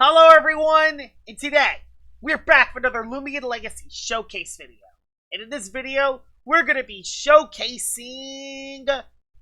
Hello everyone, and today, we're back for another Loomian Legacy Showcase video. And in this video, we're going to be showcasing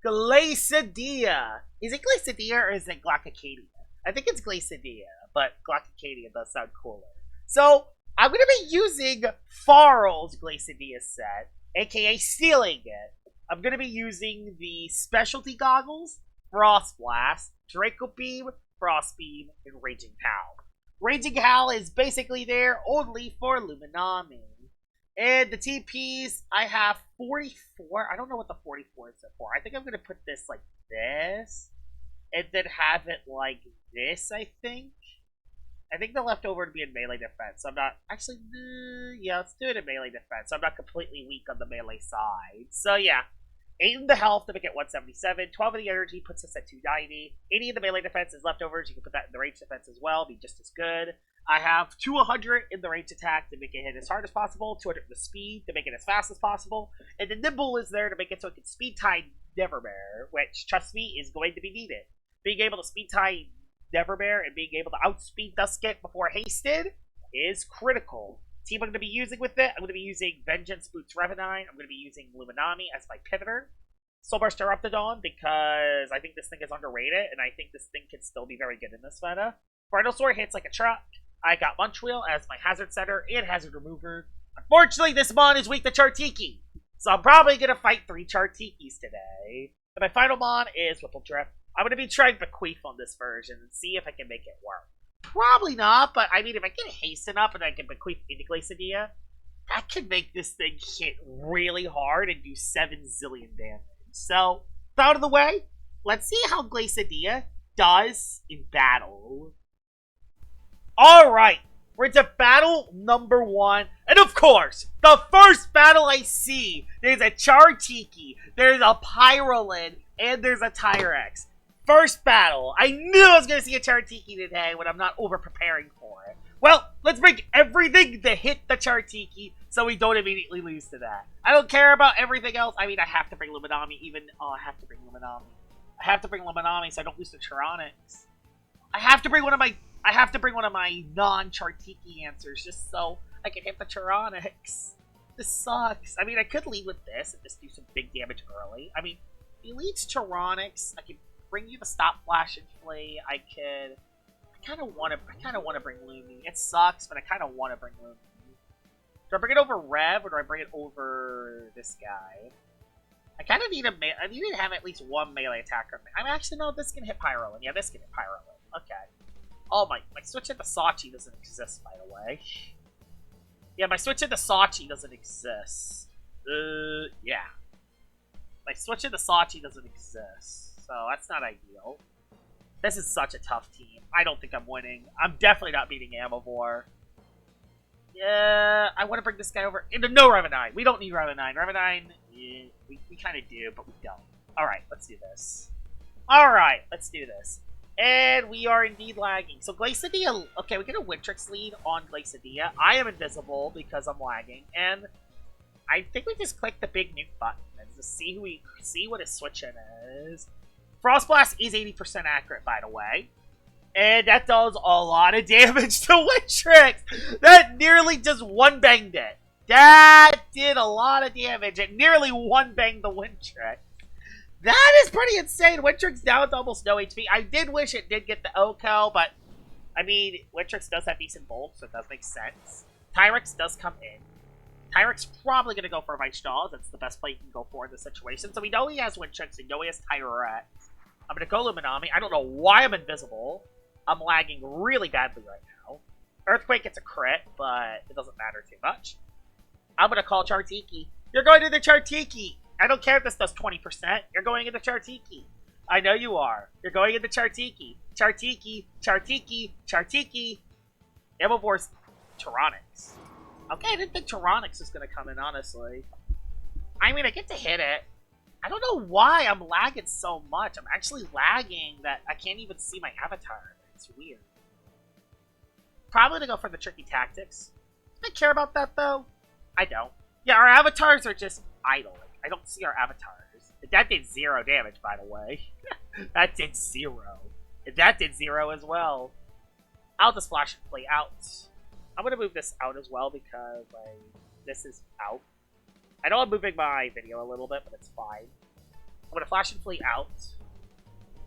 Glacadia. Is it Glacadia or is it Glacadia? I think it's Glacadia, but Glacadia does sound cooler. So, I'm going to be using Farrells Glacadia set, aka stealing it. I'm going to be using the specialty goggles, Frost Blast, Draco Beam, Frost Beam, and Raging Howl. Raging Howl is basically there only for Loomian. And the TPs, I have 44. I don't know what the 44 is for. I think I'm going to put this like this. And then have it like this, I think. I think the leftover would be in melee defense. So I'm not... Actually, yeah, let's do it in melee defense. So I'm not completely weak on the melee side. So yeah. 8 in the health to make it 177. 12 in the energy puts us at 290. 80 in the melee defense is leftovers. You can put that in the range defense as well. Be just as good. I have 200 in the range attack to make it hit as hard as possible. 200 in the speed to make it as fast as possible. And the nimble is there to make it so it can speed tie Neverbear, which, trust me, is going to be needed. Being able to speed tie Neverbear and being able to outspeed Dusket before hasted is critical. Team I'm going to be using with it, I'm going to be using Vengeance Boots Revenine. I'm going to be using Loomian as my pivoter. Soulburst Eruptodon, because I think this thing is underrated, and I think this thing can still be very good in this meta. Bridalsaur hits like a truck. I got Munchwheel as my hazard setter and hazard remover. Unfortunately, this mon is weak to Chartiki, so I'm probably going to fight 3 Chartikis today. And my final mon is Whippledrift. I'm going to be trying Bequeath on this version and see if I can make it work. Probably not, but I mean, if I get haste enough and I can Bequeath into Glacadia, that could make this thing hit really hard and do 7 zillion damage. So, out of the way, let's see how Glacadia does in battle. Alright, we're into battle number 1. And of course, the first battle I see, there's a Chartiki, there's a Pyrolid, and there's a Tyrex. First battle. I knew I was going to see a Chartiki today when I'm not over-preparing for it. Well, let's bring everything to hit the Chartiki so we don't immediately lose to that. I don't care about everything else. I mean, I have to bring Loomian even... Oh, I have to bring Loomian. I have to bring Loomian so I don't lose to Tyranix. I have to bring one of my non-Chartiki answers just so I can hit the Tyranix. This sucks. I mean, I could lead with this and just do some big damage early. I mean, if he leads Tyranix, I can bring you the Stop Flash and Flee. I kind of want to bring Loomian. It sucks, but I kind of want to bring Loomian. Do I bring it over Rev, or do I bring it over this guy? I kind of need I need to have at least one melee attacker. I mean, actually, no, this can hit Pyrolin. Yeah, this can hit Pyrolin. Okay. Oh, my switch into Sachi doesn't exist, by the way. Yeah, my switch into Sachi doesn't exist. Yeah. My switch into Sachi doesn't exist. So that's not ideal. This is such a tough team. I don't think I'm winning. I'm definitely not beating Amivore. Yeah, I want to bring this guy over. No Revenine. We don't need Revenine. Revenine, we kind of do, but we don't. Alright, let's do this. Alright, let's do this. And we are indeed lagging. So Glacadia, okay, we get a Wintrix lead on Glacadia. I am invisible because I'm lagging. And I think we just click the big nuke button and just see what his switch in is. Frost Blast is 80% accurate, by the way. And that does a lot of damage to Wintrix. That nearly just one-banged it. That did a lot of damage. It nearly one-banged the Wintrix. That is pretty insane. Wintrix down to almost no HP. I did wish it did get the OKO, but, I mean, Wintrix does have decent bulk, so it does make sense. Tyrex does come in. Tyrex probably going to go for Vice Jaws. That's the best play he can go for in this situation. So we know he has Wintrix, we know he has Tyrex. I'm going to go Loomian. I don't know why I'm invisible. I'm lagging really badly right now. Earthquake gets a crit, but it doesn't matter too much. I'm going to call Chartiki. You're going to the Chartiki! I don't care if this does 20%. You're going into Chartiki. I know you are. You're going into Chartiki. Chartiki, Chartiki, Chartiki. Amivore's Tyranix. Okay, I didn't think Tyranix was going to come in, honestly. I mean, I get to hit it. I don't know why I'm lagging so much. I'm actually lagging that I can't even see my avatar. It's weird. Probably to go for the tricky tactics. Do I care about that, though? I don't. Yeah, our avatars are just idle. I don't see our avatars. That did 0 damage, by the way. That did 0. And that did 0 as well. I'll just Flash and Flea out. I'm gonna move this out as well because, like, this is out. I know I'm moving my video a little bit, but it's fine. I'm gonna Flash and Flee out.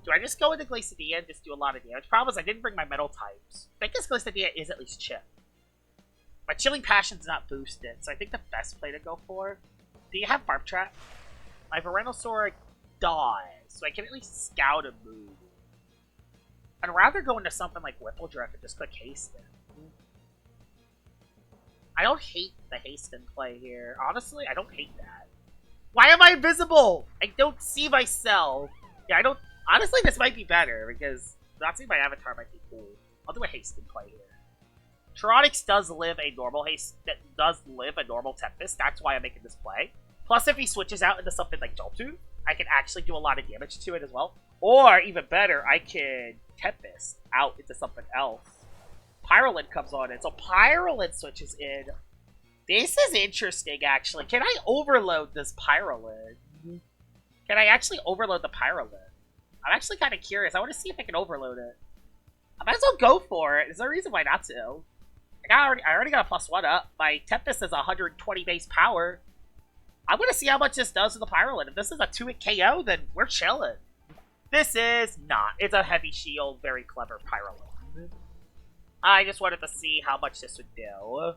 Do I just go into Glacadia and just do a lot of damage? Problem is I didn't bring my metal types. I think this Glacadia is at least chip. My Chilling Passion's not boosted, so I think the best play to go for... Do you have Barb Trap? My Venusaur dies, so I can at least scout a move. I'd rather go into something like Whippledrift and just click Hasten. I don't hate the Hasten play here. Honestly, I don't hate that. Why am I invisible? I don't see myself. Yeah, I don't... Honestly, this might be better, because not seeing my avatar might be cool. I'll do a Hasten play here. Troronix does live a normal Tempest. That's why I'm making this play. Plus, if he switches out into something like Joltu, I can actually do a lot of damage to it as well. Or, even better, I can Tempest out into something else. Pyrolid comes on in, so Pyrolid switches in. This is interesting, actually. Can I overload this Pyrolid? Can I actually overload the Pyrolid? I'm actually kind of curious. I want to see if I can overload it. I might as well go for it. There's no reason why not to. I already got a +1 up. My Tempest is 120 base power. I'm going to see how much this does to the Pyrolid. If this is a 2-hit KO, then we're chilling. This is not. It's a heavy shield, very clever Pyrolid. I just wanted to see how much this would do.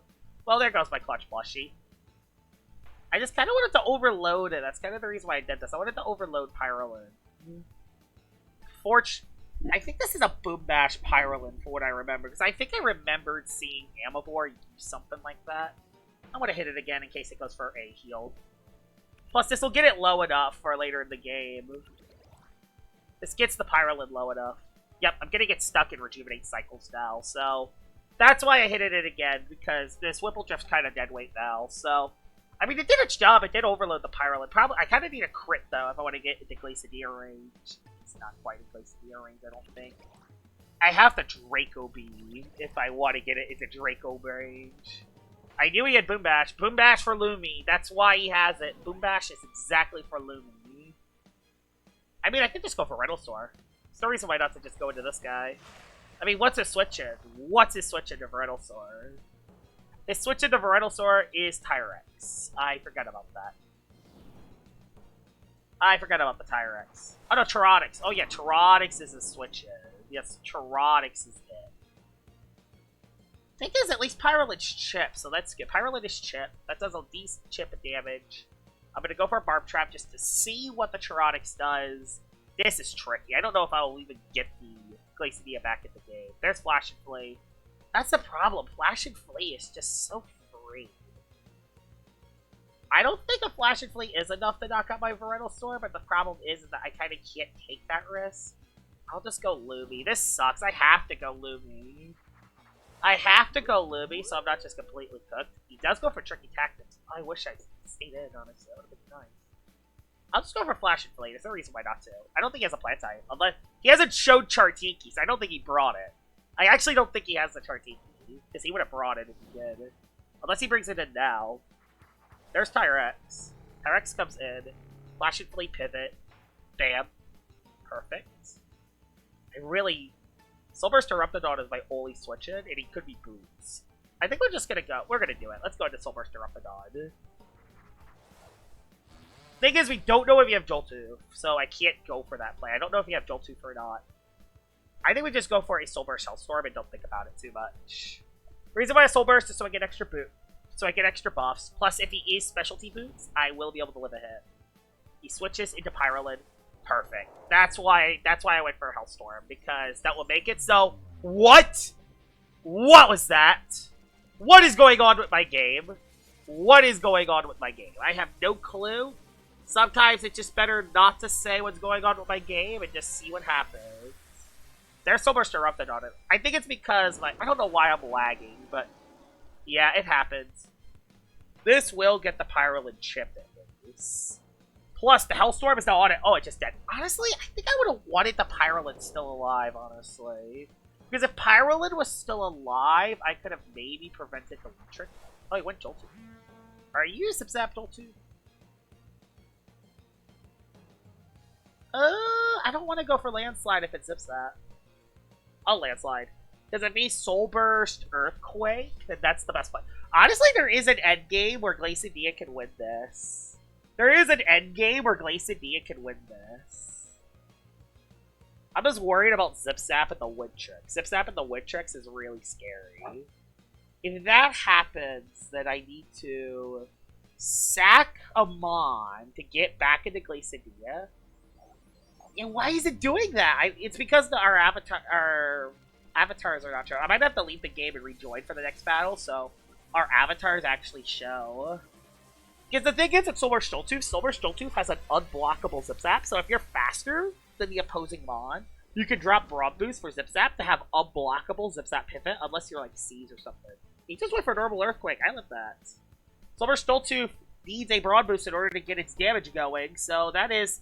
Well, there goes my clutch plushie. I just kind of wanted to overload it. That's kind of the reason why I did this. I wanted to overload Pyrolid. I think this is a Boom Bash Pyrolid for what I remember. Because I think I remembered seeing Amavor use something like that. I'm going to hit it again in case it goes for a heal. Plus, this will get it low enough for later in the game. This gets the Pyrolid low enough. Yep, I'm gonna get stuck in Rejuvenate cycles now, so... That's why I hit it again, because this Whippledrift's kind of dead weight now, so... I mean, it did its job, it did overload the Pyrolid. Probably, I kind of need a crit, though, if I want to get into Glacadia range. It's not quite in Glacadia range, I don't think. I have to Draco Beam if I want to get it into Draco range. I knew he had Boom Bash. Boom Bash for Lumi, that's why he has it. Boom Bash is exactly for Lumi. I mean, I could just go for Venusaur. There's no reason why not to just go into this guy. I mean, what's his switch in? What's his switch into Venusaur? His switch into Venusaur is Tyrex. I forgot about that. I forgot about the Tyrex. Oh no, Troronix. Oh yeah, Troronix is his switch in. Yes, Troronix is it. I think there's at least Pyrolid's chip, so let's get Pyrolid is chip. That does a decent chip of damage. I'm gonna go for a Barb Trap just to see what the Troronix does. This is tricky. I don't know if I will even get the Glacadia back in the game. There's Flash and Flea. That's the problem. Flash and Flea is just so free. I don't think a Flash and Flea is enough to knock out my Venusaur, but the problem is that I kind of can't take that risk. I'll just go Lumi. This sucks. I have to go Lumi. I have to go Lumi, so I'm not just completely cooked. He does go for Tricky Tactics. I wish I stayed in, honestly. That would have been nice. I'll just go for Flash and Flea. There's no reason why not to. I don't think he has a plant type. Unless he hasn't showed Chartiki, so I don't think he brought it. I actually don't think he has the Chartiki, because he would have brought it if he did. Unless he brings it in now. There's Tyrex. Tyrex comes in. Flash and Flea pivot. Bam. Perfect. I really... Soulburst Eruptodon is my only switch in, and he could be Boots. I think we're just gonna go. We're gonna do it. Let's go into Soulburst Eruptodon. Thing is, we don't know if you have Joltooth, so I can't go for that play. I don't know if you have Joltooth or not. I think we just go for a Soulburst Hellstorm and don't think about it too much. The reason why I Soulburst is so I get extra boot, so I get extra buffs. Plus, if he is Specialty Boots, I will be able to live a hit. He switches into Pyrolid. Perfect. That's why I went for Hellstorm, because that will make it so... What? What was that? What is going on with my game? What is going on with my game? I have no clue. Sometimes it's just better not to say what's going on with my game and just see what happens. There's so much Erupted on it. I think it's because, like, I don't know why I'm lagging, but yeah, it happens. This will get the Pyrolid chip in. Plus, the Hellstorm is now on it. Oh, it's just dead. Honestly, I think I would have wanted the Pyrolid still alive, honestly. Because if Pyrolid was still alive, I could have maybe prevented the trick. Oh, he went Joltooth. Are you Zap Joltooth? I don't want to go for Landslide if it zips that. I'll Landslide. Because if he's Soul Burst, Earthquake, then that's the best play. Honestly, there is an endgame where Glacadia can win this. There is an endgame where Glacadia can win this. I'm just worried about Zip Zap and the Wind Trick. Zip Zap and the Wind Tricks is really scary. If that happens, then I need to sack a Mon to get back into Glacadia. And why is it doing that? It's because our avatars are not showing. I might have to leave the game and rejoin for the next battle, so our avatars actually show. Because the thing is, it's Solar Stoltooth has an unblockable Zip Zap, so if you're faster than the opposing Mon, you can drop Broad Boost for Zip Zap to have unblockable Zip Zap pivot, unless you're like Seas or something. He just went for normal Earthquake. I love that. Solar Stoltooth needs a Broad Boost in order to get its damage going, so that is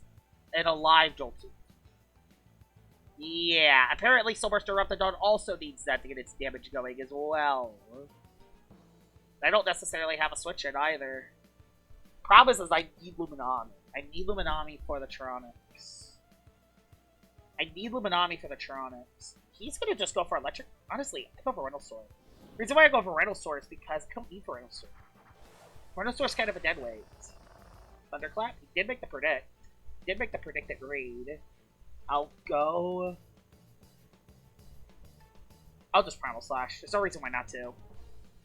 an alive Joltooth. Yeah, apparently Soulburst Eruptodon also needs that to get its damage going as well. I don't necessarily have a switch in either. Problem is I need Luminami. I need Luminami for the Tronics. He's gonna just go for Electric. Honestly, I go for Reynoldsword. The reason why I go for Reynoldsword is because I don't need for Reynoldsword. Reynoldsword's kind of a dead weight. Thunderclap? He did make the predict. He did make the predicted read. I'll just Primal Slash. There's no reason why not to.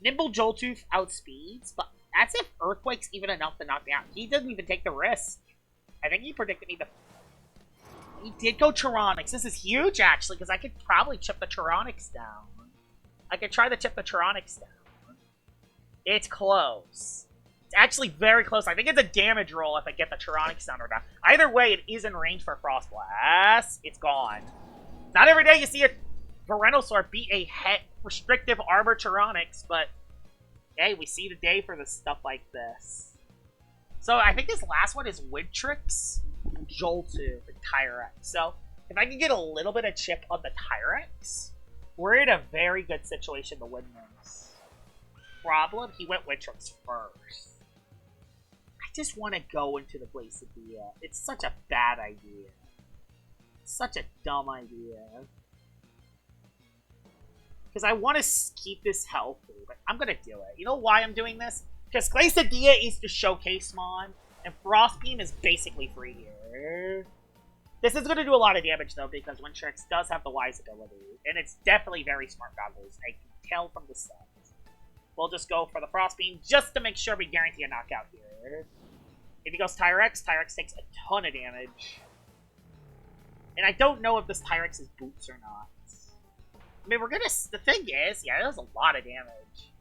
Nimble Joltooth outspeeds, but that's if Earthquake's even enough to knock me out. He doesn't even take the risk. I think he predicted me the... He did go Charonics. This is huge, actually, because I could probably chip the Charonics down. I could try to chip the Charonics down. It's close. It's actually very close. I think it's a damage roll if I get the Charonics down or not. Either way, it is in range for Frost Blast. It's gone. Not every day you see a Venusaur beat a restrictive armor Charonics, but hey, we see the day for this stuff like this. So I think this last one is Wintrix, Joltooth, and Tyrex. So if I can get a little bit of chip on the Tyrex, we're in a very good situation to win this. Problem, he went Wintrix first. I just want to go into the Glacadia. It's such a bad idea. Such a dumb idea. Because I want to keep this healthy, but I'm going to do it. You know why I'm doing this? Because Glacadia is the showcase Mon, and Frost Beam is basically free here. This is going to do a lot of damage, though, because Wintrix does have the Wise ability, and it's definitely very smart goggles. I can tell from the set. We'll just go for the Frost Beam, just to make sure we guarantee a knockout here. If he goes Tyrex, Tyrex takes a ton of damage. And I don't know if this Tyrex is boots or not. I mean, we're gonna... The thing is, yeah, that was a lot of damage.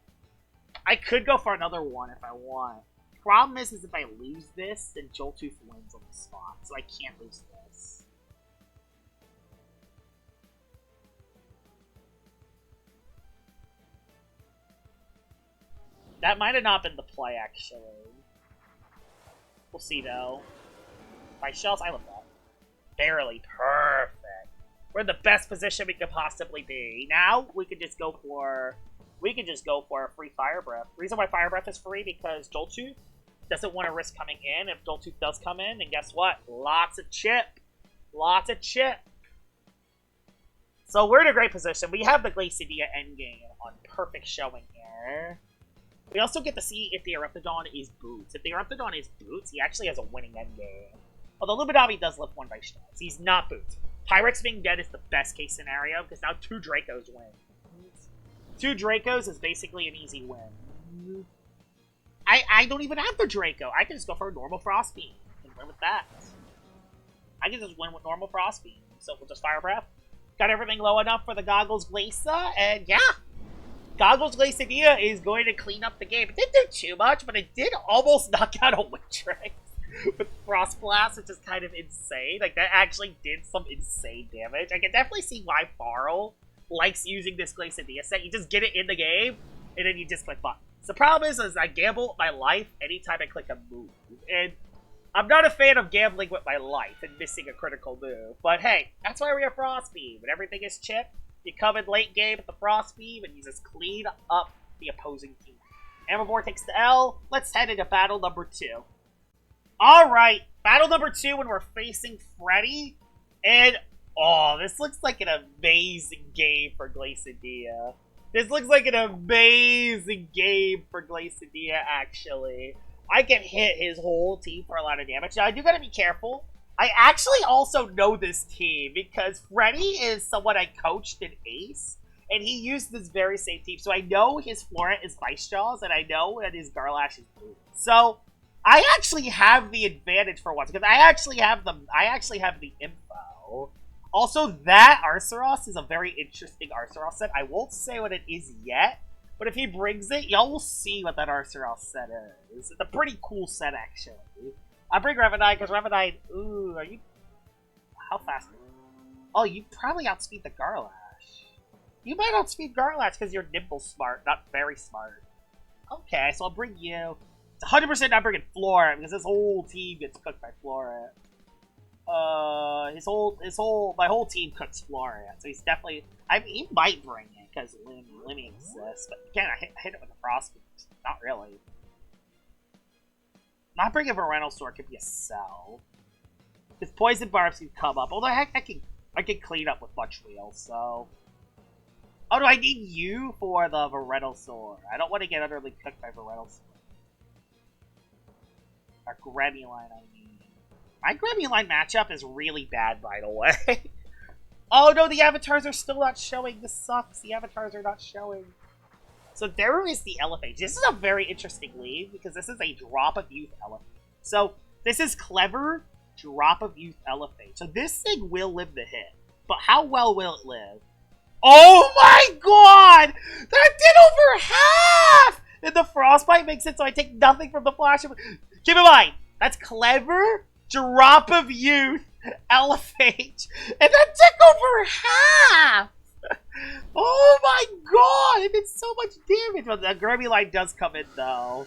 I could go for another one if I want. Problem is if I lose this, then Joltooth wins on the spot, so I can't lose this. That might have not been the play, actually. We'll see, though. By shells, I love that. Barely. Perfect. We're in the best position we could possibly be. Now, we can just go for... a free Fire Breath. The reason why Fire Breath is free because Joltooth doesn't want to risk coming in. If Joltooth does come in, then guess what? Lots of chip. Lots of chip. So we're in a great position. We have the Glacadia endgame on perfect showing here. We also get to see if the Eruptodon is boots. If the Eruptodon is boots, he actually has a winning endgame. Although Luminami does lift one by shells. He's not boots. Pyrex being dead is the best case scenario because now 2 Dracos win. 2 Dracos is basically an easy win. I don't even have the Draco. I can just go for a normal Frost Beam and win with that. I can just win with normal Frost Beam. So we'll just Fire Breath. Got everything low enough for the Goggles Glacia, and yeah. Goggles Glacadia is going to clean up the game. It didn't do too much, but it did almost knock out a Wintrix with Frost Blast, which is kind of insane. Like, that actually did some insane damage. I can definitely see why Farrell likes using this Glacadia set. You just get it in the game, and then you just click buttons. The problem is I gamble my life anytime I click a move. And I'm not a fan of gambling with my life and missing a critical move. But hey, that's why we have Frost Beam. When everything is chipped, you come in late game with the Frost Beam, and you just clean up the opposing team. Ambervore takes the L. Let's head into battle number 2. Alright, battle number 2 when we're facing Freddy. And Oh, this looks like an amazing game for Glacadia. This looks like an amazing game for Glacadia, actually. I can hit his whole team for a lot of damage. Now, I do gotta be careful. I actually also know this team because Freddy is someone I coached in Ace, and he used this very same team. So I know his Florent is Vice Jaws, and I know that his Garlash is Blue. So I actually have the advantage for once because I actually have the info. Also, that Arceros is a very interesting Arceros set. I won't say what it is yet, but if he brings it, y'all will see what that Arceros set is. It's a pretty cool set, actually. I bring Revenine because Revenine... Ooh, are you... How fast are you? Oh, you probably outspeed the Garlash. You might outspeed Garlash because you're nimble smart, not very smart. Okay, so I'll bring you... It's 100% not bringing Flora because this whole team gets cooked by Flora. My whole team cooks Flora, so he's definitely... I mean, he might bring it because Loomian exists, but again, I hit it with a Frost Boost. Not really. Not bringing a rental store could be a sell. Because Poison Barbs can come up. Although heck, I can clean up with Much Wheel, so... Oh, no, I need you for the Venusaur. I don't want to get utterly cooked by Venusaur. Our Gremuline, I mean. My Gremuline matchup is really bad, by the way. Oh, no, the avatars are still not showing. This sucks. The avatars are not showing. So there is the Elephant. This is a very interesting lead because this is a Drop of Youth Elephant. So this is clever Drop of Youth Elephant. So this thing will live the hit. But how well will it live? Oh my god! That did over half! And the Frostbite makes it so I take nothing from the Flash. Keep in mind, that's clever Drop of Youth Elephant. And that took over half! Oh my god! It did so much damage! But the Gremuline does come in, though.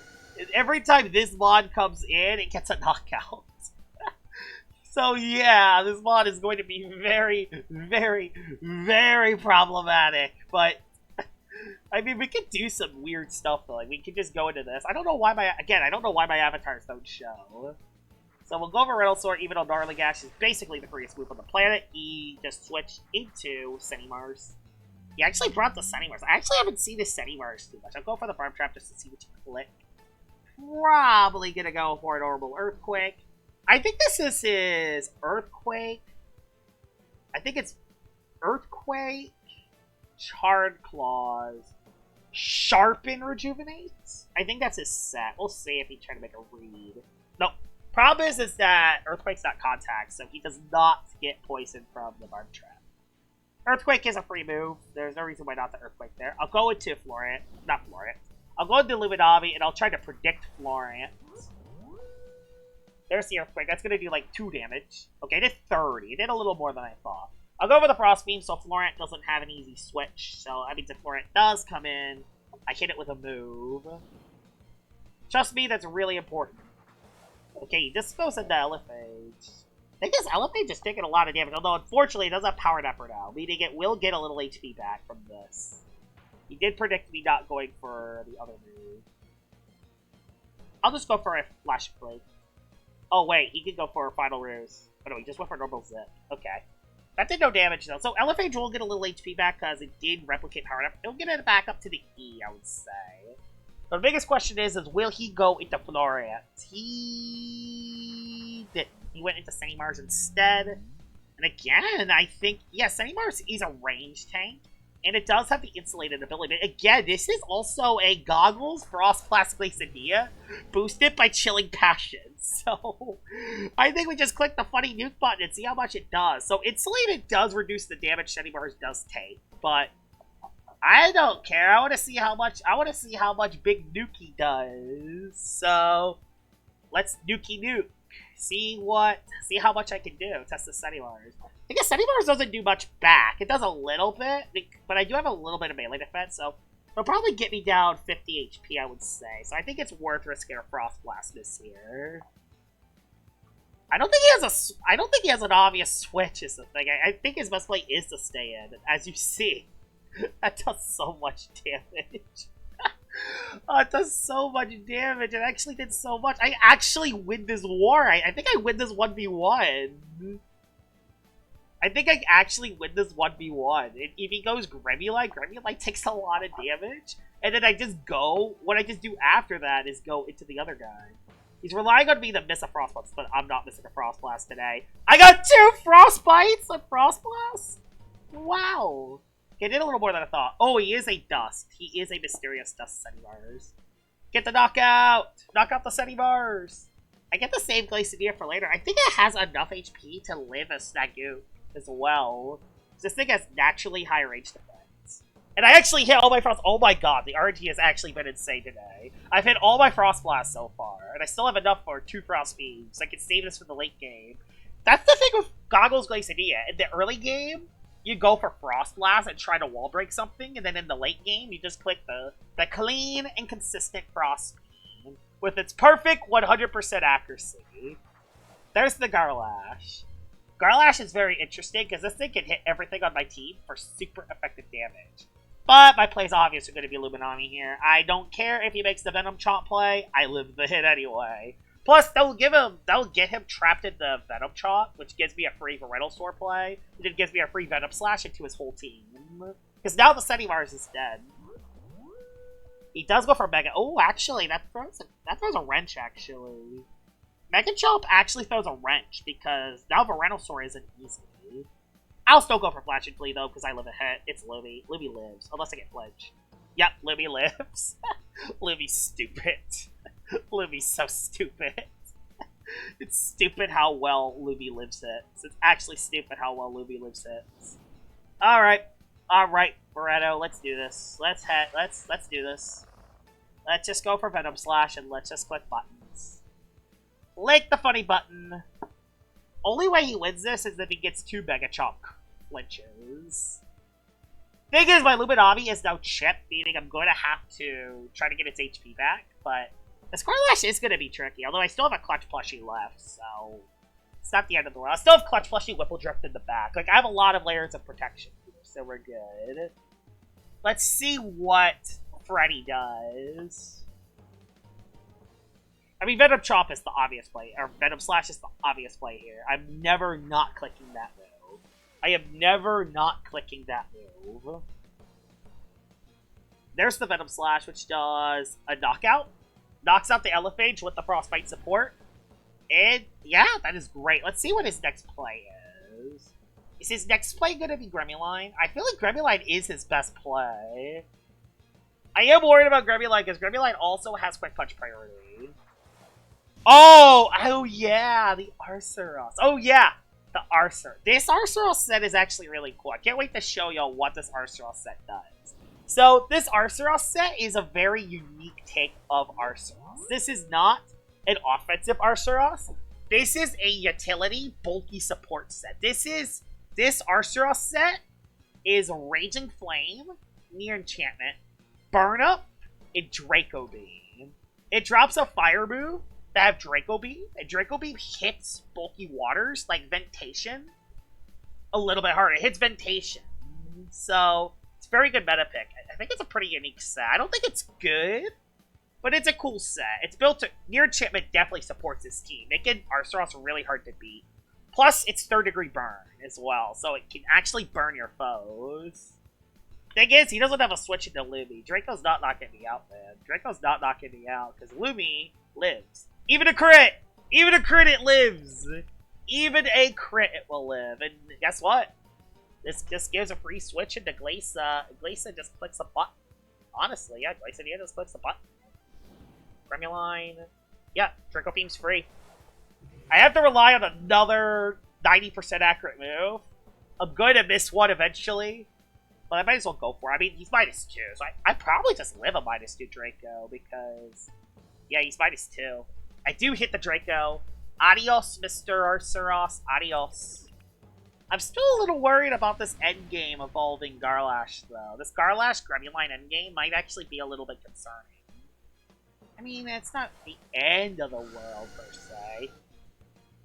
Every time this mod comes in, it gets a knockout. So yeah, this mod is going to be very, very, very problematic. But, I mean, we could do some weird stuff, though. Like, we could just go into this. I don't know why I don't know why my avatars don't show. So we'll go over Venusaur, even though Darligash is basically the freest move on the planet. He just switched into Senimars. He actually brought the Senimars. I actually haven't seen the Senimars too much. I'll go for the Barb Trap just to see what you click. Probably gonna go for a normal Earthquake. I think this is his Earthquake. I think it's Earthquake, Charred Claws, Sharpen Rejuvenate. I think that's his set. We'll see if he's trying to make a read. Nope. Problem is that Earthquake's not contact, so he does not get poisoned from the Barb Trap. Earthquake is a free move. There's no reason why not the Earthquake there. I'll go into Florent. Not Florent. I'll go into Luminavi, and I'll try to predict Florent. There's the Earthquake. That's going to do, like, 2 damage. Okay, it did 30. It did a little more than I thought. I'll go for the Frost Beam, so Florent doesn't have an easy switch. So that means if Florent does come in, I hit it with a move. Trust me, that's really important. Okay, this goes into Elephant. I think this Elephant is taking a lot of damage, although unfortunately it does have Power Nepper now, meaning it will get a little HP back from this. He did predict me not going for the other move. I'll just go for a Flash Break. Oh wait, he could go for a Final Ruse. Oh no, he just went for a normal Zip. Okay. That did no damage though. So Elephant will get a little HP back because it did replicate Power Nepper. It'll get it back up to the E, I would say. But the biggest question is will he go into Florent? He didn't. He went into Senimars instead. And again, I think, yeah, Senimars is a range tank. And it does have the insulated ability. But again, this is also a Goggles Frost Blast Glacadia boosted by Chilling Passion. So, I think we just click the funny nuke button and see how much it does. So, insulated does reduce the damage Senimars does take. But I don't care. I want to see how much Big Nuki does. So, let's Nuki Nuke. See how much I can do. Test the Senimars. I guess Senimars doesn't do much back. It does a little bit, but I do have a little bit of melee defense, so it'll probably get me down 50 HP, I would say. So I think it's worth risking a Frost Blast this year. I don't think he has an obvious switch is the thing. I think his best play is to stay in, as you see. That does so much damage. Oh, it does so much damage. It actually did so much. I actually win this war. I think I win this 1v1. I think I actually win this 1v1. If he goes Gremulite, Gremulite takes a lot of damage. And then I just go, what I just do after that is go into the other guy. He's relying on me to miss a Frostblast, but I'm not missing a Frostblast today. I got 2 Frostbites on Frostblast? Wow. Okay, did a little more than I thought. Oh, he is a Dust. He is a Mysterious Dust Centibars. Get the knockout! Knock out the Centibars! I get the same Glacidia for later. I think it has enough HP to live as Snagoot as well. This thing has naturally high range defense. And I actually hit all my Frost. Oh my god, the RNG has actually been insane today. I've hit all my Frost Blasts so far, and I still have enough for 2 Frost Beams. I can save this for the late game. That's the thing with Goggles Glacidia. In the early game, you go for Frost Blast and try to wall break something, and then in the late game, you just click the clean and consistent Frost Beam with its perfect 100% accuracy. There's the Garlash. Garlash is very interesting because this thing can hit everything on my team for super effective damage. But my play's obviously going to be Luminami here. I don't care if he makes the Venom Chomp play. I live the hit anyway. Plus, that'll get him trapped in the Venom Chomp, which gives me a free Venusaur play. And it gives me a free Venom Slash into his whole team. Because now the Centimars is dead. He does go for Mega. Oh, actually, that throws a wrench, actually. Mega Chomp actually throws a wrench, because now Venusaur isn't easy. I'll still go for Flash and Flee, though, because I live a hit. It's Lumi. Lumi lives, unless I get Flinch. Yep, Lumi lives. Lumi's stupid. Lumi's so stupid. It's stupid how well Lumi lives hits. It's actually stupid how well Lumi lives hits. Alright. Alright, Barretto, let's do this. Let's do this. Let's just go for Venom Slash and let's just click buttons. Click the funny button. Only way he wins this is if he gets 2 Mega Chomp flinches. Thing is, my Luminami is now chipped, meaning I'm going to have to try to get its HP back, but the Squirlash is going to be tricky, although I still have a Clutch Plushie left, so it's not the end of the world. I still have Clutch Plushie Whipple Drift in the back. Like, I have a lot of layers of protection here, so we're good. Let's see what Freddy does. I mean, Venom Chomp is the obvious play, or Venom Slash is the obvious play here. I'm never not clicking that move. I am never not clicking that move. There's the Venom Slash, which does a knockout. Knocks out the Elephage with the Frostbite support. And, yeah, that is great. Let's see what his next play is. Is his next play going to be Gremulite? I feel like Gremulite is his best play. I am worried about Gremulite, because Gremulite also has Quick Punch priority. Oh yeah, the Arceus. Oh yeah, the Arceus. This Arceus set is actually really cool. I can't wait to show y'all what this Arceus set does. So this Arceus set is a very unique take of Arceus. This is not an offensive Arceus. This is a utility bulky support set. This Arceus set is Raging Flame, Near Enchantment, Burn Up, and Draco Beam. It drops a fire move that have Draco Beam, and Draco Beam hits bulky waters, like Ventation, a little bit harder. It hits Ventation. So, it's a very good meta pick. I think it's a pretty unique set. I don't think it's good, but it's a cool set. It's built to... Near Enchantment definitely supports this team, making Arceus really hard to beat. Plus, it's 3rd degree burn as well, so it can actually burn your foes. Thing is, he doesn't have a switch into Lumi. Draco's not knocking me out, man. Draco's not knocking me out, because Lumi lives. Even a crit! Even a crit, it lives! Even a crit, it will live. And guess what? This just gives a free switch into Glacia. Glacia just clicks a button. Honestly, yeah, Glacia just clicks a button. Gremulite. Yeah, Draco Beam's free. I have to rely on another 90% accurate move. I'm going to miss one eventually. But I might as well go for it. I mean, he's -2, so I probably just live a -2 Draco, because... Yeah, he's -2. I do hit the Draco. Adios, Mr. Arceus. Adios. I'm still a little worried about this endgame evolving Garlash, though. This Garlash Gremulite endgame might actually be a little bit concerning. I mean, it's not the end of the world, per se.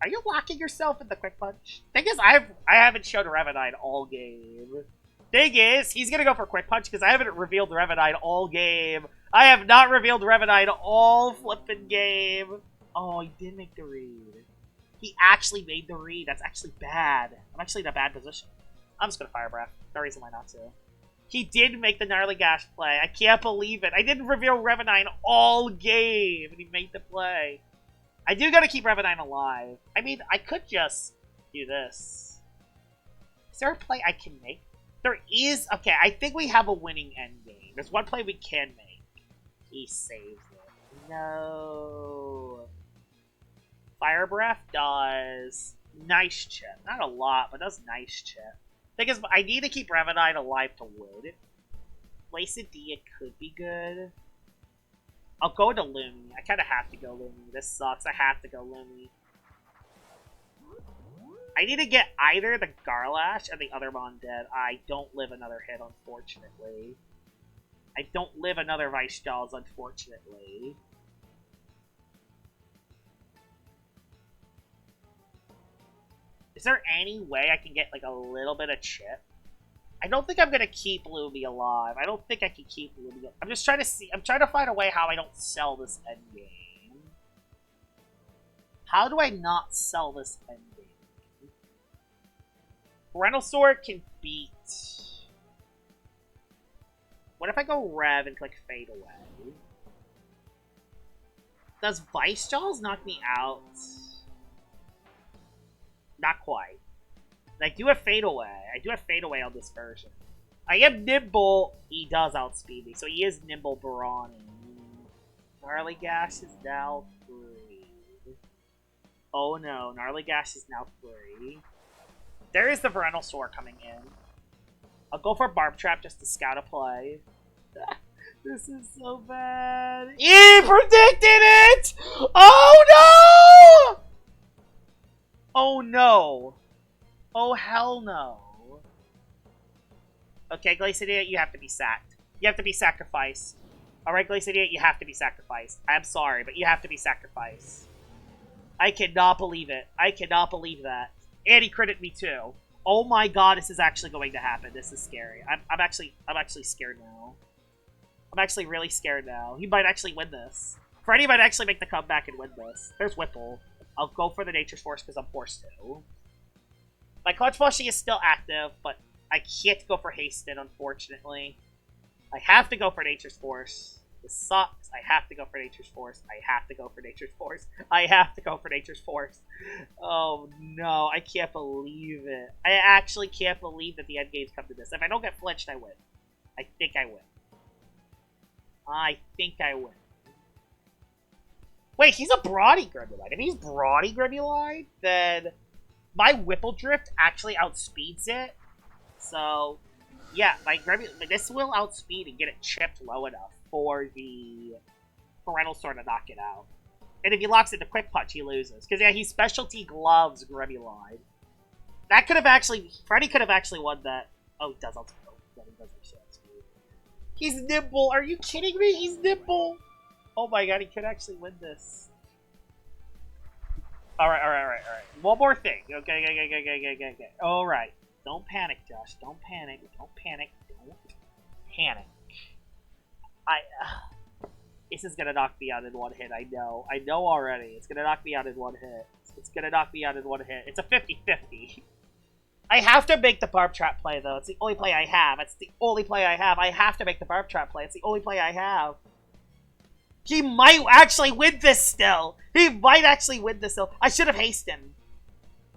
Are you locking yourself in the Quick Punch? Thing is, I haven't shown Revenite all game. Thing is, he's gonna go for Quick Punch because I haven't revealed Revenite all game. I have not revealed Revenite all flippin' game. Oh, he did make the read. He actually made the read. That's actually bad. I'm actually in a bad position. I'm just gonna Fire Breath. No reason why not to. He did make the Gnarly Gash play. I can't believe it. I didn't reveal Revenine all game, and he made the play. I do gotta keep Revenine alive. I mean, I could just do this. Is there a play I can make? There is. Okay, I think we have a winning endgame. There's one play we can make. He saves it. No. Fire Breath does nice chip. Not a lot, but does nice chip. Thing is, I need to keep Revenine alive to win. Glacadia could be good. I'll go to Loomian. I kind of have to go Loomian. This sucks. I have to go Loomian. I need to get either the Garlash or the other Mon dead. I don't live another hit, unfortunately. I don't live another Vice Jaws, unfortunately. Is there any way I can get, like, a little bit of chip? I don't think I'm gonna keep Loomian alive. I don't think I can keep Loomian. I'm just trying to see. I'm trying to find a way how I don't sell this endgame. How do I not sell this endgame? Farrells can beat. What if I go Rev and click Fade Away? Does Vice Jaws knock me out? Not quite. I do have Fade Away. I do have Fade Away on this version. I am nimble. He does outspeed me, so he is nimble Brawny. Gnarly Gash is now 3. Oh no, Gnarly Gash is now 3. There is the Farrells coming in. I'll go for Barb Trap just to scout a play. This is so bad. He predicted it! Oh no! Oh no. Oh hell no. Okay, Glacadia, you have to be sacked. You have to be sacrificed. Alright, Glacadia, you have to be sacrificed. I'm sorry, but you have to be sacrificed. I cannot believe it. I cannot believe that. And he critted me too. Oh my god, this is actually going to happen. This is scary. I'm actually scared now. I'm actually really scared now. He might actually win this. Freddy might actually make the comeback and win this. There's Whipple. I'll go for the Nature's Force because I'm forced to. My Clutch Flushing is still active, but I can't go for Hasten, unfortunately. I have to go for Nature's Force. This sucks. I have to go for Nature's Force. I have to go for Nature's Force. I have to go for Nature's Force. Oh no, I can't believe it. I actually can't believe that the endgame's come to this. If I don't get flinched, I win. I think I win. I think I win. Wait, he's a Brawny Gremulite. If he's Brawny Gremulite, then my Whipple Drift actually outspeeds it. So, yeah, this will outspeed and get it chipped low enough for the Farrells to knock it out. And if he locks it to Quick Punch, he loses. Because, yeah, he specialty gloves Gremulite. That could have actually... Freddy could have actually won that. Oh, he does outspeed. Yeah, he does actually outspeed. He's nimble. Are you kidding me? He's nimble. Oh my god, he could actually win this. Alright. One more thing. Okay. Alright. Don't panic, Josh. Don't panic. Don't panic. This is gonna knock me out in one hit, I know. I know already. It's gonna knock me out in one hit. It's gonna knock me out in one hit. It's a 50-50. I have to make the Barb Trap play, though. It's the only play I have. It's the only play I have. I have to make the Barb Trap play. It's the only play I have. He might actually win this still. He might actually win this still. I should have hastened.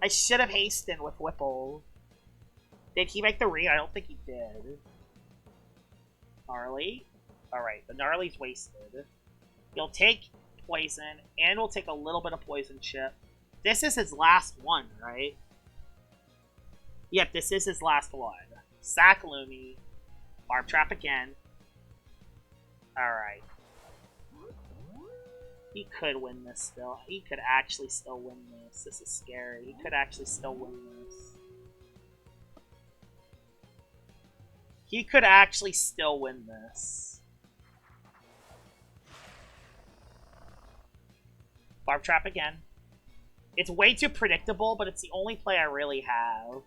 I should have hastened with Whipple. Did he make the read? I don't think he did. Gnarly. Alright, the Gnarly's wasted. He'll take poison, and we'll take a little bit of poison chip. This is his last one, right? Yep, this is his last one. Sack Loomy. Barb Trap again. Alright. He could win this still. He could actually still win this. This is scary. He could actually still win this. He could actually still win this. Barb Trap again. It's way too predictable, but it's the only play I really have.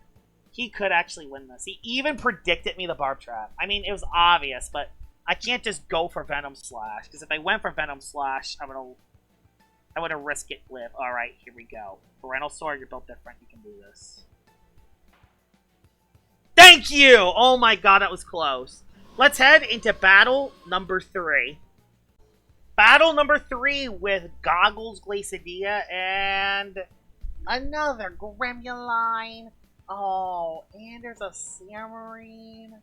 He could actually win this. He even predicted me the Barb Trap. I mean, it was obvious, but I can't just go for Venom Slash, because if I went for Venom Slash, I'm gonna... I want to risk it with. Alright, here we go. Parental Sword, you're built different. You can do this. Thank you! Oh my god, that was close. Let's head into battle number 3. Battle number 3 with Goggles Glacadia and another Gremuline. Oh, and there's a Samarine.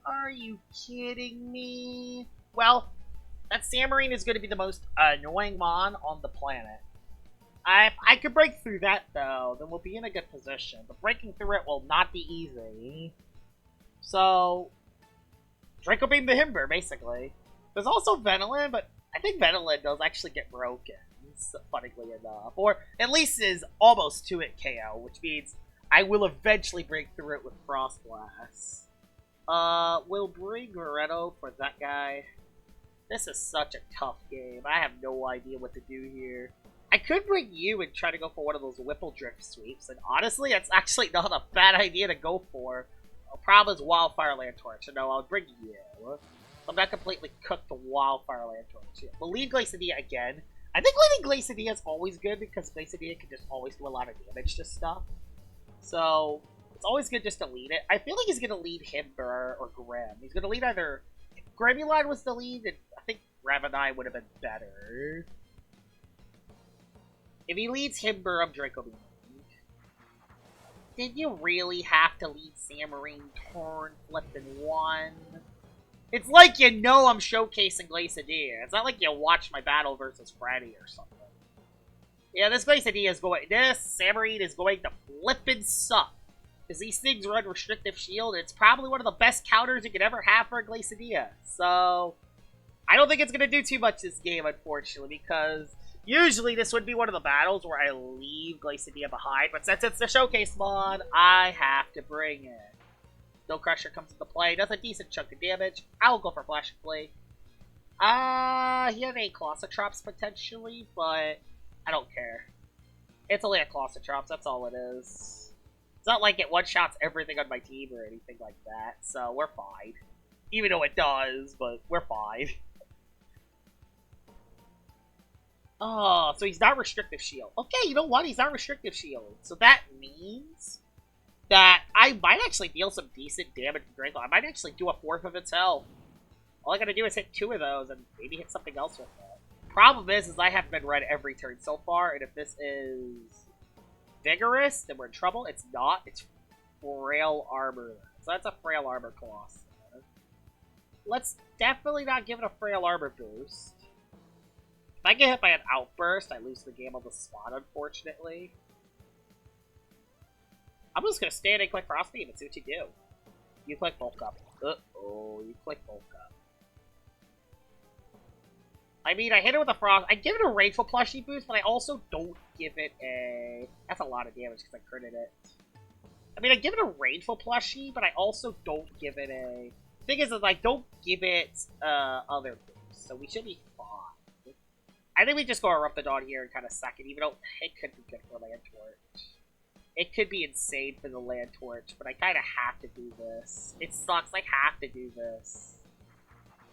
Are you kidding me? Well, that Samarine is going to be the most annoying mon on the planet. If I could break through that, though, then we'll be in a good position. But breaking through it will not be easy. So, Draco Beam the Himber, basically. There's also Venilin, but I think Venilin does actually get broken, funnily enough. Or at least is almost to it KO, which means I will eventually break through it with Frost Blast. We'll bring Loretto for that guy. This is such a tough game. I have no idea what to do here. I could bring you and try to go for one of those Whipple Drift sweeps, and honestly, it's actually not a bad idea to go for. The problem is Wildfire Lantorch, so no, I'll bring you. I'm not completely cooked the Wildfire Lantorch. We'll leave Glacadia again. I think leaving Glacadia is always good because Glacadia can just always do a lot of damage to stuff. So, it's always good just to lead it. I feel like he's going to lead Himber or Grim. He's going to lead either... If Gremuline was the lead, then I think Ravenai would have been better. If he leads Himber, I'm Draco Beam. Did you really have to lead Samarine, Torn, Flippin' 1? It's like you know I'm showcasing Glacadia. It's not like you watch my battle versus Freddy or something. Yeah, this Glacadia is going... This Samarine is going to flippin' suck. Because these things run Restrictive Shield, and it's probably one of the best counters you could ever have for a Glacadia. So, I don't think it's going to do too much this game, unfortunately, because usually this would be one of the battles where I leave Glacadia behind, but since it's the Showcase mod, I have to bring it. No Crusher comes into play, does a decent chunk of damage. I'll go for Flash and Play. He had a Colossotrops potentially, but I don't care. It's only a Colossotrops, that's all it is. It's not like it one-shots everything on my team or anything like that, so we're fine. Even though it does, but we're fine. Oh, so he's not Restrictive Shield. Okay, you know what? He's not Restrictive Shield. So that means that I might actually deal some decent damage to Draco. I might actually do a fourth of its health. All I gotta do is hit 2 of those and maybe hit something else with it. Problem is I haven't been red every turn so far, and if this is Vigorous, then we're in trouble. It's not. It's Frail Armor. So that's a Frail Armor Colossus. Let's definitely not give it a Frail Armor boost. If I get hit by an Outburst, I lose the game on the spot, unfortunately. I'm just gonna stand and click Frost Beam and see what you do. You click Bulk Up. Uh-oh, you click Bulk Up. I mean, I hit it with a Frost. I give it a Rageful Plushie boost, but I also don't give it a... That's a lot of damage because I critted it. I mean, I give it a Rageful Plushie, but I also don't give it a... Thing is I don't give it other boosts, so we should be fine. I think we just go Eruptodon here and kind of suck it, even though it could be good for Land Torch. It could be insane for the Land Torch, but I kind of have to do this. It sucks, I have to do this.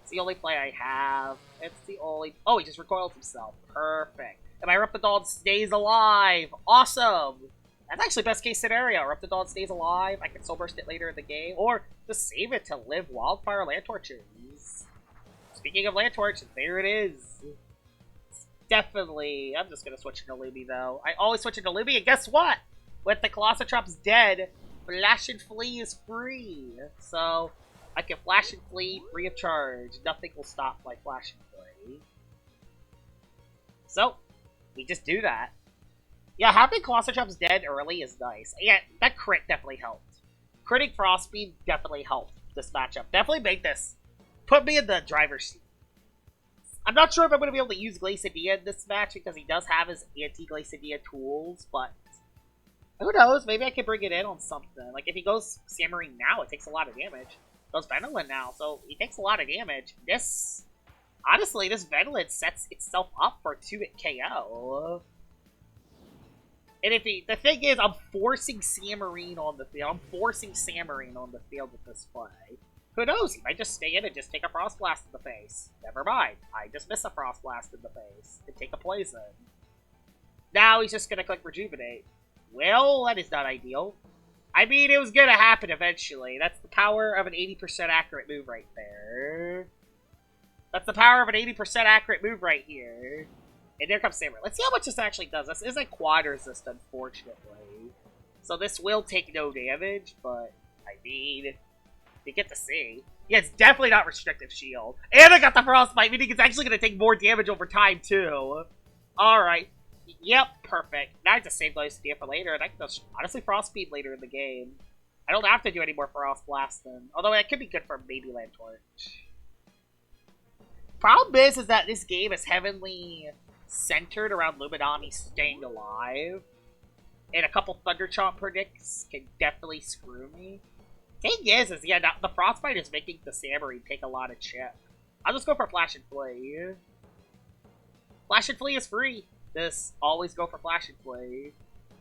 It's the only play I have. It's the only... Oh, he just recoiled himself. Perfect. And my Eruptodon stays alive. Awesome. That's actually best case scenario. Eruptodon stays alive. I can Soul Burst it later in the game. Or just save it to live Wildfire Lantorches. Speaking of Lantorch, there it is. It's definitely... I'm just going to switch into Lumi, though. I always switch into Lumi, and guess what? With the Colossotrops dead, Flash and Flee is free. So... I can Flash and Flee free of charge. Nothing will stop my Flash and Flee. So, we just do that. Yeah, having Colossotrops dead early is nice. Yeah, that crit definitely helped. Critting Frostbeam definitely helped this matchup. Definitely made this. Put me in the driver's seat. I'm not sure if I'm going to be able to use Glacadia in this match because he does have his anti-Glacadia tools, but who knows? Maybe I can bring it in on something. Like, if he goes Samarine now, it takes a lot of damage. Goes Venilin now, so he takes a lot of damage. This, honestly, this Venilin sets itself up for 2-hit KO. And if he, the thing is, I'm forcing Samarine on the field. I'm forcing Samarine on the field with this play. Who knows? He might just stay in and just take a Frost Blast in the face. Never mind. I just miss a Frost Blast in the face and take a poison. Now he's just gonna click Rejuvenate. Well, that is not ideal. I mean, it was gonna happen eventually. That's the power of an 80% accurate move right there. That's the power of an 80% accurate move right here. And there comes Samurai. Let's see how much this actually does. This is a quad resist, unfortunately. So this will take no damage, but, I mean, you get to see. Yeah, it's definitely not restrictive shield. And I got the Frostbite, meaning it's actually going to take more damage over time, too. Alright. Yep, perfect. Now I just save those for later, and I can just honestly Frost Speed later in the game. I don't have to do any more Frost Blasting. Although that could be good for maybe Land Torch. Problem is that this game is heavily centered around Luminami staying alive. And a couple Thunder Chomp predicts can definitely screw me. Thing is yeah, now, the Frostbite is making the Samurai take a lot of chip. I'll just go for Flash and Flee. Flash and Flee is free. Just always go for Flash and Flee.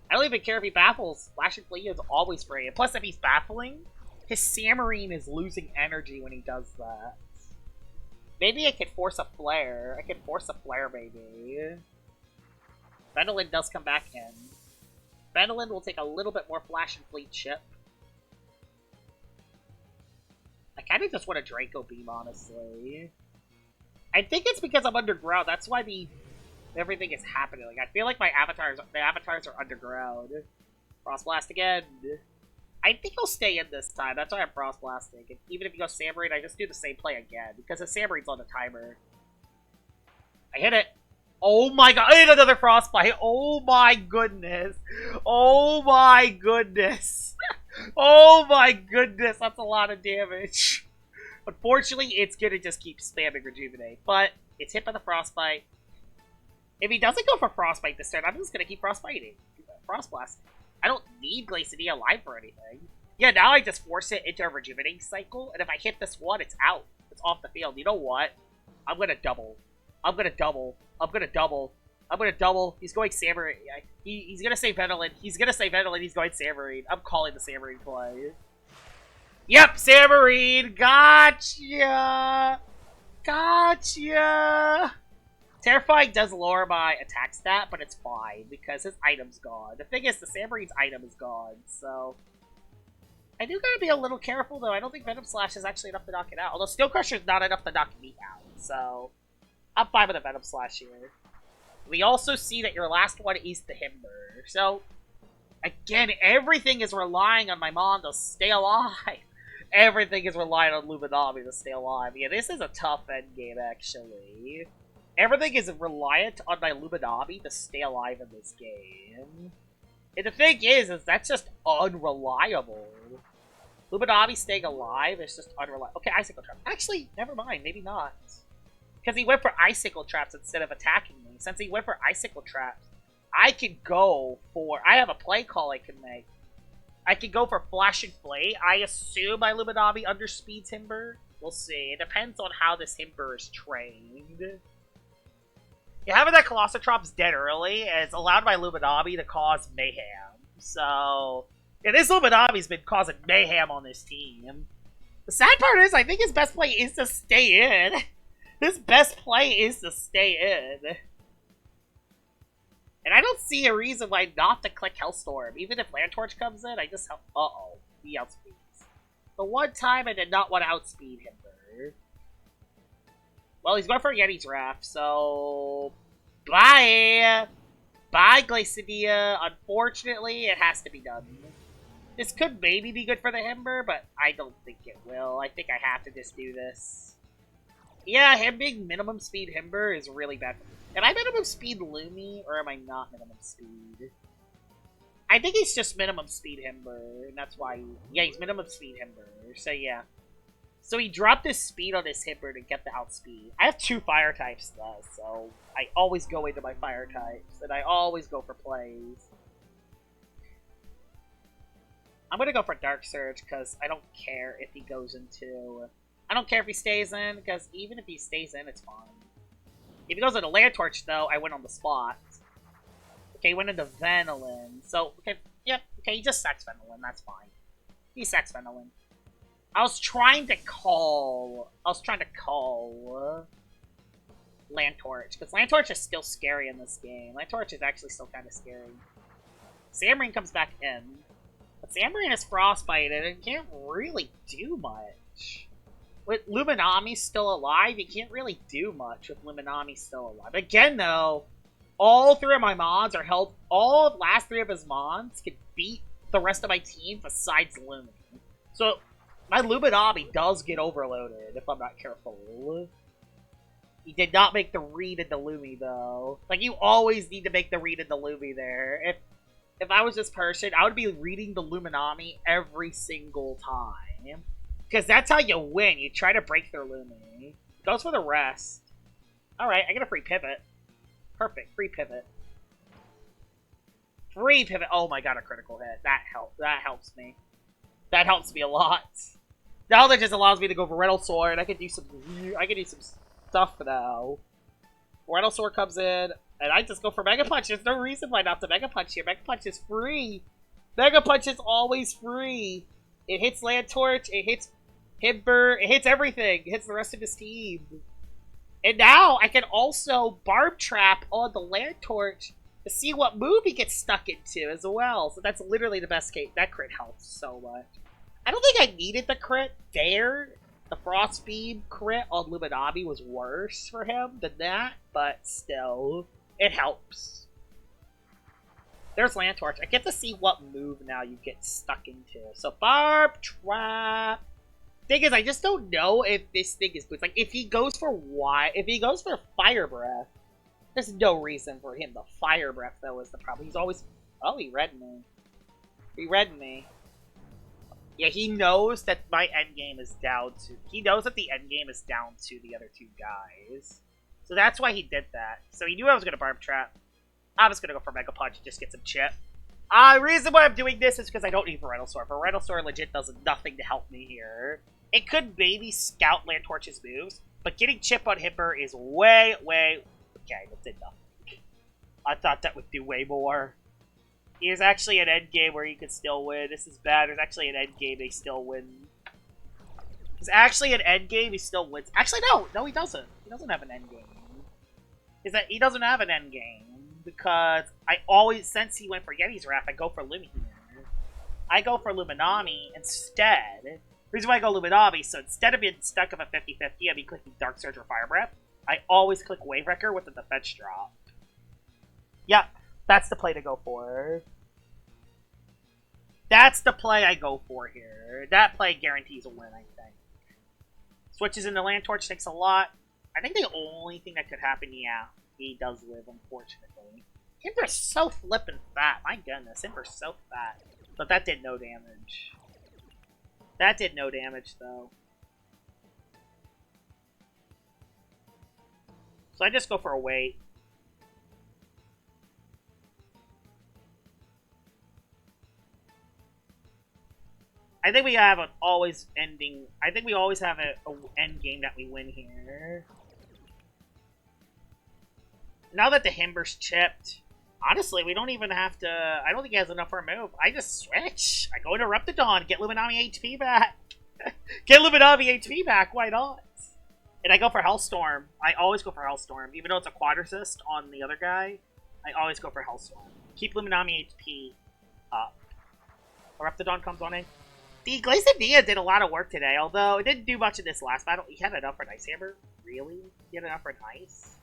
I don't even care if he baffles. Flash and Flee is always free. And plus, if he's baffling, his Samarine is losing energy when he does that. Maybe I could force a Flare. I could force a Flare, maybe. Venolin does come back in. Venolin will take a little bit more Flash and Flee chip. I kind of just want a Draco Beam, honestly. I think it's because I'm underground. That's why everything is happening. Like, I feel like the avatars are underground. Frost Blast again. I think he'll stay in this time. That's why I'm Frost Blasting. And even if you go Samarine, I just do the same play again. Because the Samarine's on the timer. I hit it. Oh my god. I hit another Frostbite. Oh my goodness. Oh my goodness. Oh my goodness. That's a lot of damage. Unfortunately, it's going to just keep spamming Rejuvenate. But it's hit by the Frostbite. If he doesn't go for Frostbite this turn, I'm just going to keep Frostbiting. Frost Blast. I don't need Glacidia alive for anything. Yeah, now I just force it into a Rejuvenating cycle, and if I hit this one, it's out. It's off the field. You know what? I'm going to double. I'm going to double. I'm going to double. I'm going to double. He's going Samarine. He's going to say Venolin. He's going to say Venolin. He's going Samarine. I'm calling the Samarine play. Yep, Samarine. Gotcha. Gotcha. Terrifying does lower my attack stat, but it's fine, because his item's gone. The thing is, the Samarine's item is gone, so... I do gotta be a little careful, though. I don't think Venom Slash is actually enough to knock it out. Although Steel Crusher's not enough to knock me out, so... I'm fine with a Venom Slash here. We also see that your last one is the Himber. So, again, everything is relying on my mom to stay alive. Everything is relying on Luminami to stay alive. Yeah, this is a tough endgame, actually. Everything is reliant on my Luminami to stay alive in this game. And the thing is that's just unreliable. Luminami staying alive is just unreliable. Okay, Icicle Trap. Actually, never mind. Maybe not. Because he went for Icicle Traps instead of attacking me. Since he went for Icicle Traps, I could go for... I have a play call I can make. I could go for Flash and Flay. I assume my Luminami underspeeds Himber. We'll see. It depends on how this Himber is trained. Yeah, having that Colossotrop's dead early has allowed my Luminami to cause mayhem. So, yeah, this Luminami's been causing mayhem on this team. The sad part is, I think his best play is to stay in. His best play is to stay in. And I don't see a reason why not to click Hellstorm. Even if Land Torch comes in, I just... Uh-oh. He outspeeds. The one time I did not want to outspeed him. Well, he's going for Yeti's Wrath, so... Bye! Bye, Glacidia. Unfortunately, it has to be done. This could maybe be good for the Himber, but I don't think it will. I think I have to just do this. Yeah, him being minimum speed Himber is really bad for me. Am I minimum speed Lumi, or am I not minimum speed? I think he's just minimum speed Himber, and that's why... Yeah, he's minimum speed Himber, so yeah. So he dropped his speed on his Himber to get the outspeed. I have 2 fire types, though, so I always go into my fire types, and I always go for plays. I'm gonna go for Dark Surge, because I don't care if he goes into... I don't care if he stays in, because even if he stays in, it's fine. If he goes into Land Torch, though, I win on the spot. Okay, he went into Venolin. So, okay, yep, okay, he just sacks Venolin, that's fine. He sacks Venolin. I was trying to call... Landtorch, because Landtorch is still scary in this game. Landtorch is actually still kind of scary. Sandmarine comes back in. But Sandmarine is Frostbite, and it can't really do much. With Luminami still alive, you can't really do much with Luminami still alive. Again, though, all three of my mons are held. All of the last three of his mons can beat the rest of my team besides Lumian. So, my Luminami does get overloaded if I'm not careful. He did not make the read into Lumi, though. Like, you always need to make the read into Lumi there. If I was this person, I would be reading the Luminami every single time. Because that's how you win. You try to break their Lumi. Goes for the rest. Alright, I get a free pivot. Perfect. Free pivot. Free pivot. Oh my god, a critical hit. That helps me. That helps me a lot. Now that just allows me to go for Rental Sword. I can do some stuff now. Rental Sword comes in, and I just go for Mega Punch. There's no reason why not to Mega Punch here. Mega Punch is free. Mega Punch is always free. It hits Landtorch, it hits Himber, it hits everything. It hits the rest of his team. And now I can also Barb Trap on the Landtorch to see what move he gets stuck into as well. So that's literally the best case. That crit helps so much. I don't think I needed the crit there. The Frost Beam crit on Luminami was worse for him than that, but still, it helps. There's Landtorch. I get to see what move now you get stuck into. So Barb Trap. Thing is, I just don't know if this thing is good. Like, if he goes for Fire Breath, there's no reason for him to Fire Breath, though, is the problem. He's always... Oh, he read me. He read me. Yeah, he knows that my endgame is down to... He knows that the endgame is down to the other two guys. So that's why he did that. So he knew I was going to Barb Trap. I was going to go for Mega Punch and just get some chip. The reason why I'm doing this is because I don't need Rental Sword. For Rental Sword legit does nothing to help me here. It could maybe scout Landtorch's moves, but getting chip on Hipper is way... Okay, that did nothing. I thought that would do way more. There's actually an endgame where you could still win. This is bad. There's actually an endgame they still win. There's actually an endgame he still wins. Actually, no! No, he doesn't. He doesn't have an endgame. He doesn't have an endgame. Because I always, since he went for Yeti's Wrath, I go for Lumian. I go for Luminami instead. The reason why I go Luminami, so instead of being stuck of a 50-50, I'd be clicking Dark Surge or Fire Breath. I always click Wave Wrecker with the defense drop. Yep, that's the play to go for. That's the play I go for here. That play guarantees a win, I think. Switches into Landtorch takes a lot. I think the only thing that could happen, yeah, he does live, unfortunately. Himber's so flippin' fat. My goodness, Himber's so fat. But that did no damage. That did no damage, though. So I just go for a wait. I think we have an always ending... I think we always have an end game that we win here. Now that the Himber's chipped, honestly, we don't even have to... I don't think he has enough for a move. I just switch. I go into Reptidon, get Luminami HP back. Get Luminami HP back, why not? And I go for Hellstorm. I always go for Hellstorm. Even though it's a Quad Resist on the other guy, I always go for Hellstorm. Keep Luminami HP up. A Reptidon comes on in. The Glacadia did a lot of work today, although it didn't do much in this last battle. He had enough for an Ice Hammer? Really? He had enough for an Ice?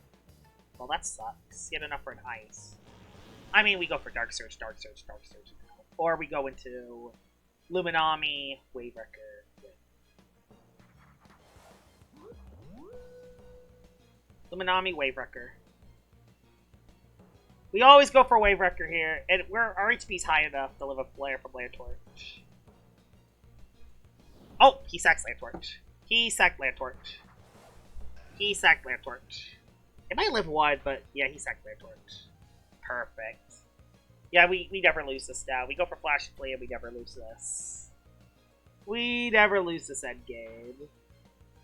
Well, that sucks. He had enough for an Ice. I mean, we go for Dark Surge now. Or we go into Luminami, Wave Wrecker. Luminami, Wave Wrecker. We always go for Wave Wrecker here, and our HP's high enough to live a flare from Landtorch. Oh, he sacks Landtorch. He sacked Landtorch. He sacked Landtorch. It might live one, but yeah, he sacked Landtorch. Perfect. Yeah, we never lose this now. We go for Flash and Flea and we never lose this. We never lose this end game.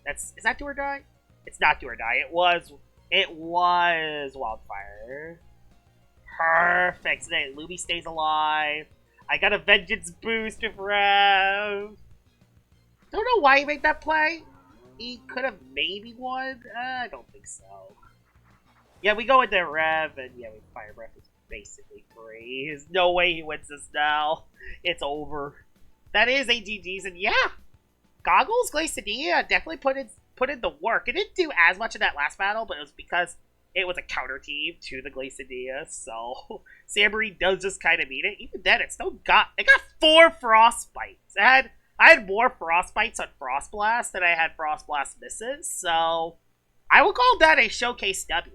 Is that do or die? It's not do or die. It was Wildfire. Perfect. So then Lumi stays alive. I got a Vengeance boost with Rev. Don't know why he made that play. He could have maybe won. I don't think so. Yeah, we go into Rev, and yeah, Fire Breath is basically free. There's no way he wins this now. It's over. That is AGG's, and yeah, Goggles Glacadia definitely put in the work. It didn't do as much in that last battle, but it was because it was a counter team to the Glacadia, so Saberry does just kind of beat it. Even then, it got 4 Frostbites. I had more Frostbites on Frost Blast than I had Frost Blast misses, so I will call that a showcase W.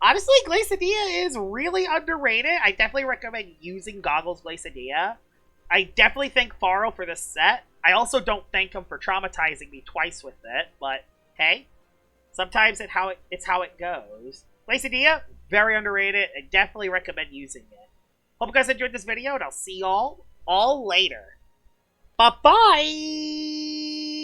Honestly, Glacadia is really underrated. I definitely recommend using Goggles Glacadia. I definitely thank Farrell for this set. I also don't thank him for traumatizing me twice with it, but hey, sometimes it's how it goes. Glacadia, very underrated. I definitely recommend using it. Hope you guys enjoyed this video, and I'll see y'all all later. Bye-bye!